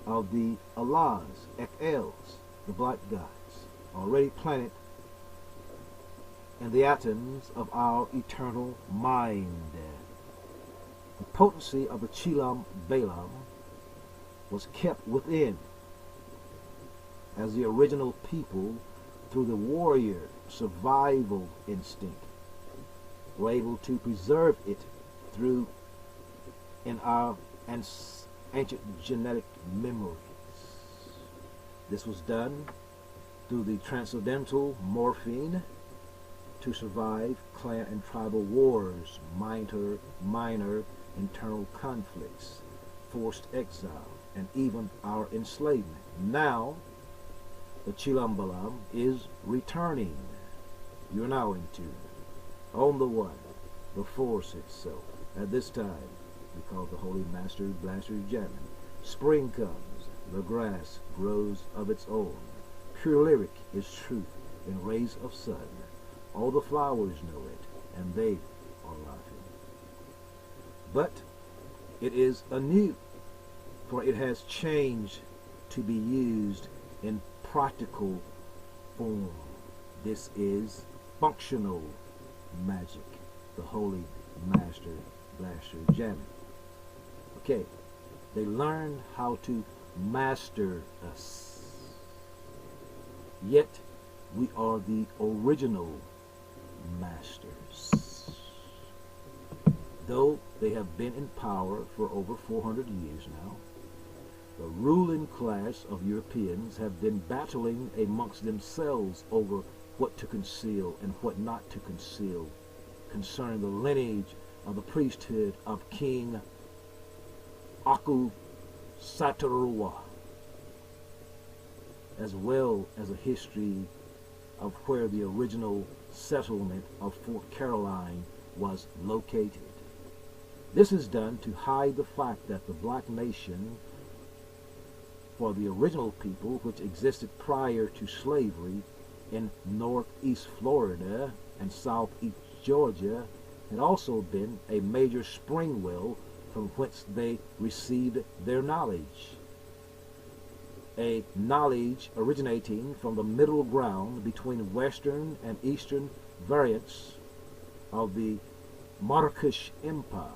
B: of the Allahs, Ekels, the black gods, already planted in the atoms of our eternal mind. The potency of the Chilam Balam was kept within, as the original people, through the warrior survival instinct, were able to preserve it through in our ancient genetic memories. This was done through the transcendental morphine to survive clan and tribal wars, minor internal conflicts, forced exile, and even our enslavement. Now, the Chilam Balam is returning. You're now in tune. On the one, the force itself. At this time, we call the Holy Master Blaster jamming. Spring comes, the grass grows of its own. Pure lyric is truth in rays of sun. All the flowers know it, and they are laughing. But it is anew, for it has changed to be used in practical form. This is functional magic, the Holy Master Blaster jamming. Okay, they learned how to master us. Yet we are the original masters. Though they have been in power for over 400 years now, the ruling class of Europeans have been battling amongst themselves over what to conceal and what not to conceal concerning the lineage of the priesthood of King Aku Satarua, as well as a history of where the original settlement of Fort Caroline was located. This is done to hide the fact that the black nation for the original people, which existed prior to slavery in northeast Florida and southeast Georgia, had also been a major spring well from whence they received their knowledge. A knowledge originating from the middle ground between western and eastern variants of the Monarchish Empire.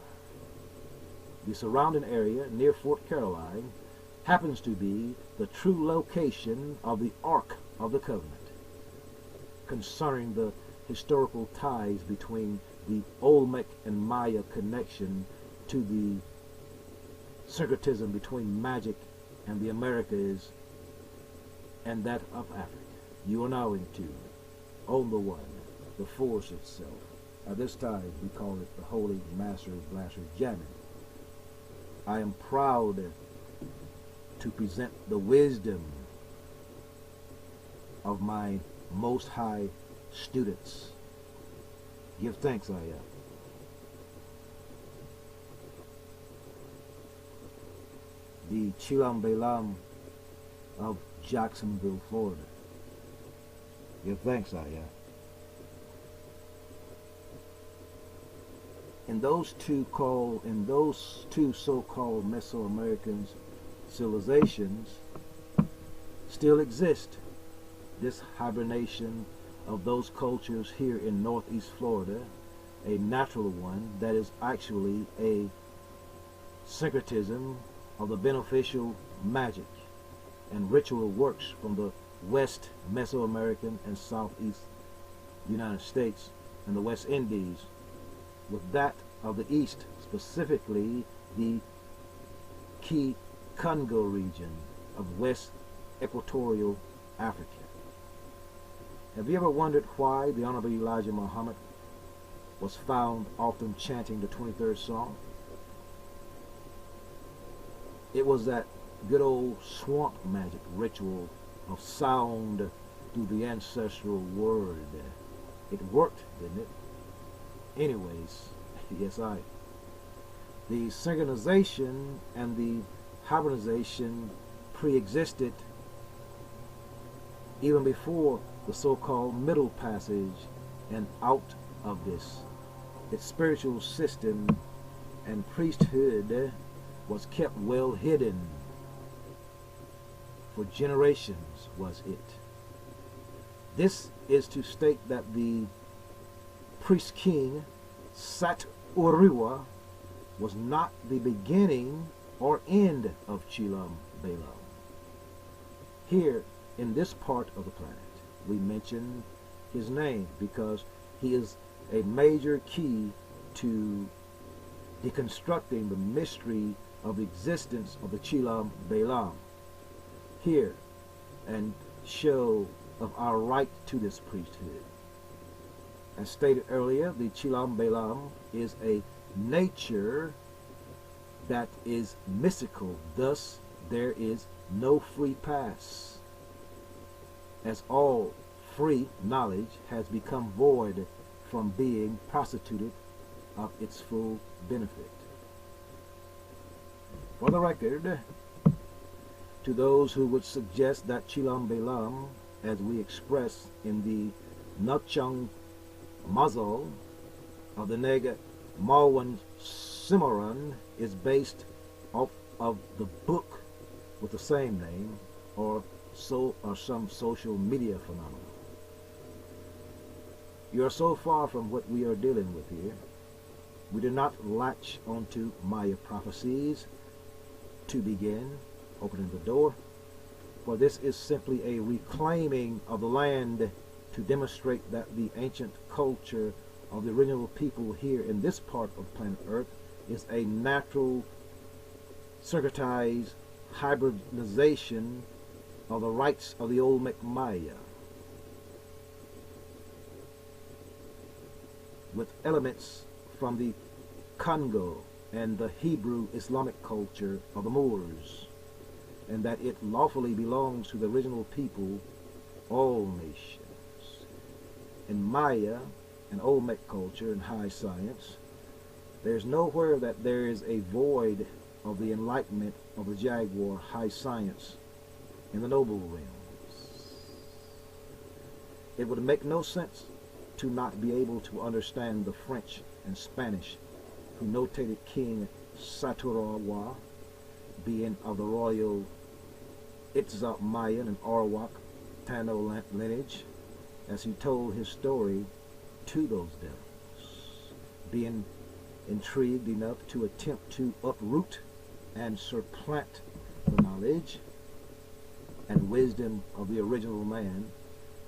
B: The surrounding area near Fort Caroline happens to be the true location of the Ark of the Covenant. Concerning the historical ties between the Olmec and Maya connection to the syncretism between magic and the Americas and that of Africa. You are now in tune. On the One, the Force itself. At this time, we call it the Holy Master Blaster Jamming. I am proud to present the wisdom of my Most High students. Give thanks, I am. The Chilam Balam of Jacksonville, Florida. Give thanks, I am. In those two so-called Mesoamerican civilizations still exist this hibernation of those cultures here in Northeast Florida, a natural one that is actually a syncretism of the beneficial magic and ritual works from the West Mesoamerican and Southeast United States and the West Indies with that of the East, specifically the key Congo region of West Equatorial Africa. Have you ever wondered why the Honorable Elijah Muhammad was found often chanting the 23rd Psalm? It was that good old swamp magic ritual of sound through the ancestral word. It worked, didn't it? Anyways, yes, the synchronization and the hybridization pre-existed even before the so-called Middle Passage, and out of this, its spiritual system and priesthood was kept well hidden. For generations was it. This is to state that the priest king Sat Uriwa was not the beginning or end of Chilam Balam. Here in this part of the planet we mention his name because he is a major key to deconstructing the mystery of the existence of the Chilam Balam here and show of our right to this priesthood. As stated earlier, the Chilam Balam is a nature that is mystical, thus there is no free pass, as all free knowledge has become void from being prostituted of its full benefit. For the record, to those who would suggest that Chilam Balam, as we express in the Natchang Mazal of the Nega Malwan Cimarron, is based off of the book with the same name, or some social media phenomenon. You are so far from what we are dealing with here. We do not latch onto Maya prophecies to begin opening the door, for this is simply a reclaiming of the land to demonstrate that the ancient culture of the original people here in this part of planet Earth is a natural circuitized hybridization of the rites of the Olmec Maya with elements from the Congo and the Hebrew Islamic culture of the Moors, and that it lawfully belongs to the original people, all nations. In Maya and Olmec culture and high science, there's nowhere that there is a void of the enlightenment of the Jaguar high science in the noble realms. It would make no sense to not be able to understand the French and Spanish, who notated King Saturawa, being of the royal Itzal Mayan and Arawak Tano lineage, as he told his story to those devils, being intrigued enough to attempt to uproot and supplant the knowledge and wisdom of the original man,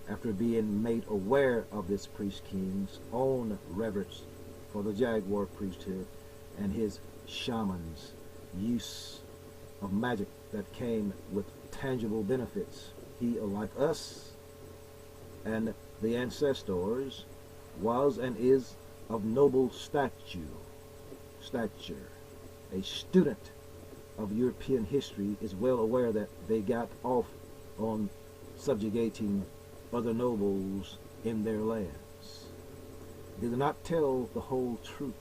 B: after being made aware of this priest king's own reverence for the Jaguar priesthood and his shaman's use of magic that came with tangible benefits. He, like us and the ancestors, was and is of noble stature. A student of European history is well aware that they got off on subjugating other nobles in their lands. They do not tell the whole truth.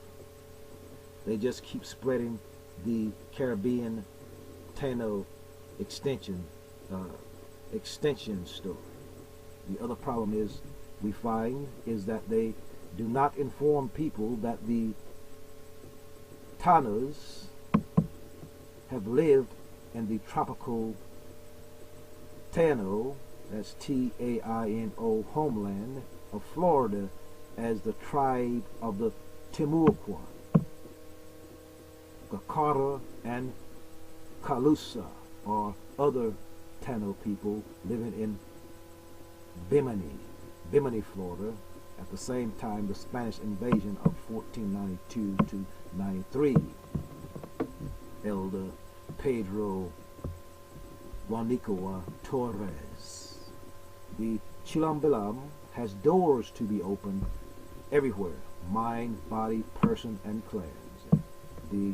B: They just keep spreading the Caribbean Tano extension story. The other problem is we find is that they do not inform people that the Tanos have lived in the tropical Tano, that's Taino, homeland of Florida, as the tribe of the Timucua, Gakara, and Calusa, or other Tano people living in Bimini, Florida, at the same time the Spanish invasion of 1492 to 93. Elder Pedro Juanicoa Torres. The Chilam Balam has doors to be opened everywhere, mind, body, person, and clans. The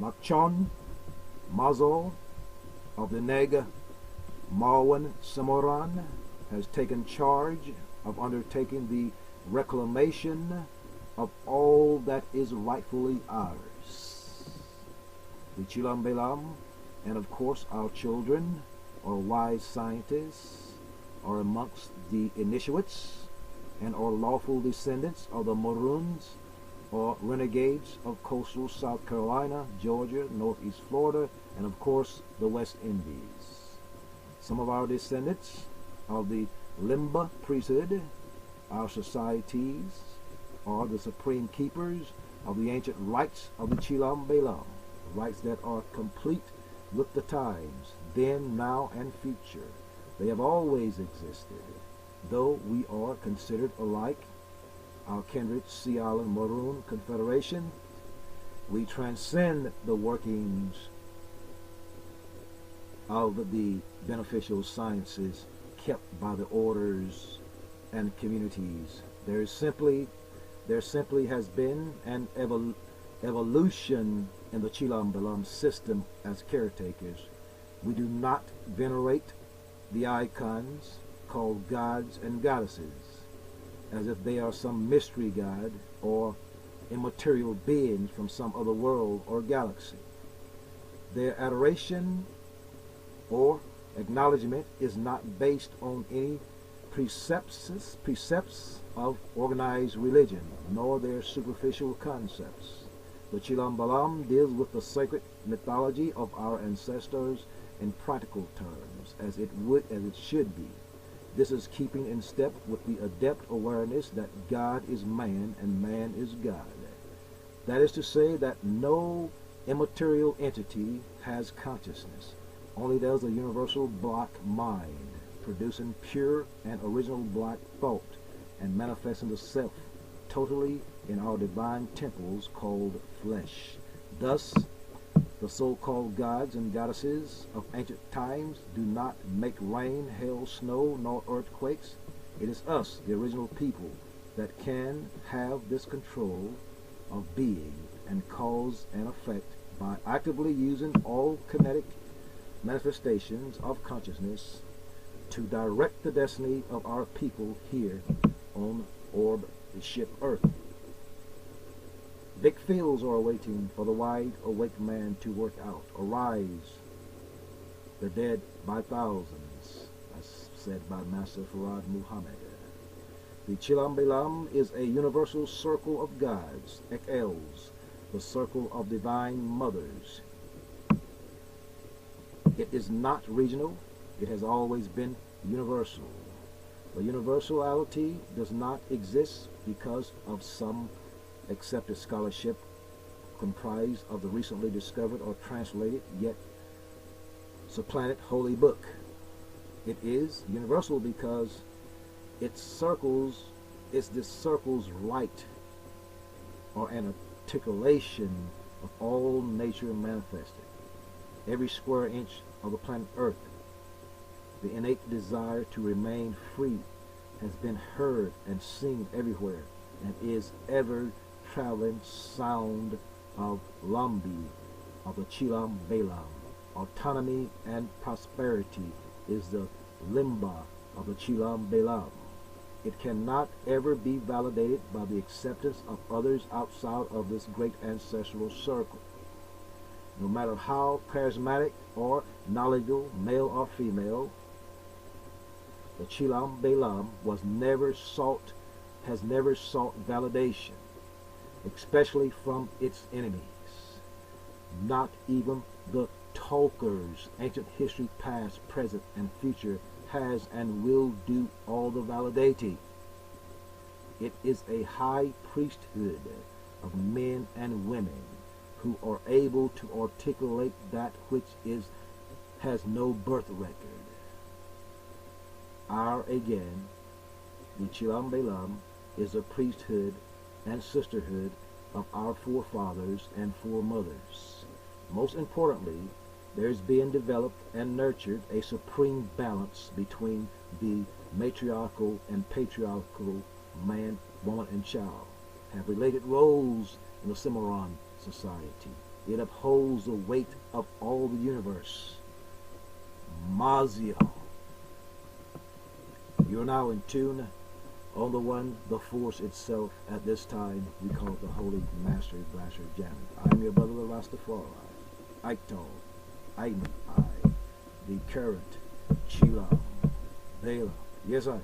B: Machon Mazo of the Nega Marwan Samoran has taken charge of undertaking the reclamation of all that is rightfully ours. The Chilam Balam, and of course our children, or wise scientists, are amongst the initiates and are lawful descendants of the Maroons, or renegades of coastal South Carolina, Georgia, Northeast Florida, and of course the West Indies. Some of our descendants of the Limba priesthood, our societies, are the supreme keepers of the ancient rites of the Chilam Balam, rites that are complete with the times, then, now, and future. They have always existed, though we are considered alike. Our kindred Sea Island Maroon Confederation, we transcend the workings of the beneficial sciences kept by the orders and communities. There simply has been an evolution in the Chilam Balam system as caretakers. We do not venerate the icons called gods and goddesses as if they are some mystery god or immaterial beings from some other world or galaxy. Their adoration or acknowledgement is not based on any precepts of organized religion, nor their superficial concepts. The Chilam Balam deals with the sacred mythology of our ancestors in practical terms, as it should be. This is keeping in step with the adept awareness that God is man and man is God. That is to say that no immaterial entity has consciousness. Only does a universal black mind, producing pure and original black thought and manifesting the self totally in our divine temples called flesh. Thus, the so-called gods and goddesses of ancient times do not make rain, hail, snow, nor earthquakes. It is us, the original people, that can have this control of being and cause and effect by actively using all kinetic manifestations of consciousness to direct the destiny of our people here on the ship Earth. Big fields are awaiting for the wide awake man to work out. Arise, the dead by thousands, as said by Master Farad Muhammad. The Chilam Balam is a universal circle of gods, Ekels, the circle of divine mothers. It is not regional, it has always been universal. The universality does not exist because of some accepted scholarship comprised of the recently discovered or translated yet supplanted holy book. It is universal because its this circle's light or an articulation of all nature manifested. Every square inch of the planet Earth, the innate desire to remain free has been heard and seen everywhere, and is ever traveling sound of Lambi, of the Chilam Balam. Autonomy and prosperity is the limba of the Chilam Balam. It cannot ever be validated by the acceptance of others outside of this great ancestral circle. No matter how charismatic or knowledgeable, male or female, the Chilam Balam has never sought validation, especially from its enemies. Not even the talkers, ancient history, past, present, and future, has and will do all the validating. It is a high priesthood of men and women who are able to articulate that which has no birth record. Again, the Chilam Balam is a priesthood and sisterhood of our forefathers and foremothers. Most importantly, there is being developed and nurtured a supreme balance between the matriarchal and patriarchal man, woman, and child, have related roles in the Cimarron society. It upholds the weight of all the universe. Mazio. You're now in tune on the one, the force itself. At this time, we call it the Holy Master Blaster Jamming. I'm your brother, the Rastafari, Ital Iman, the current Chilam Balam. Yes, I.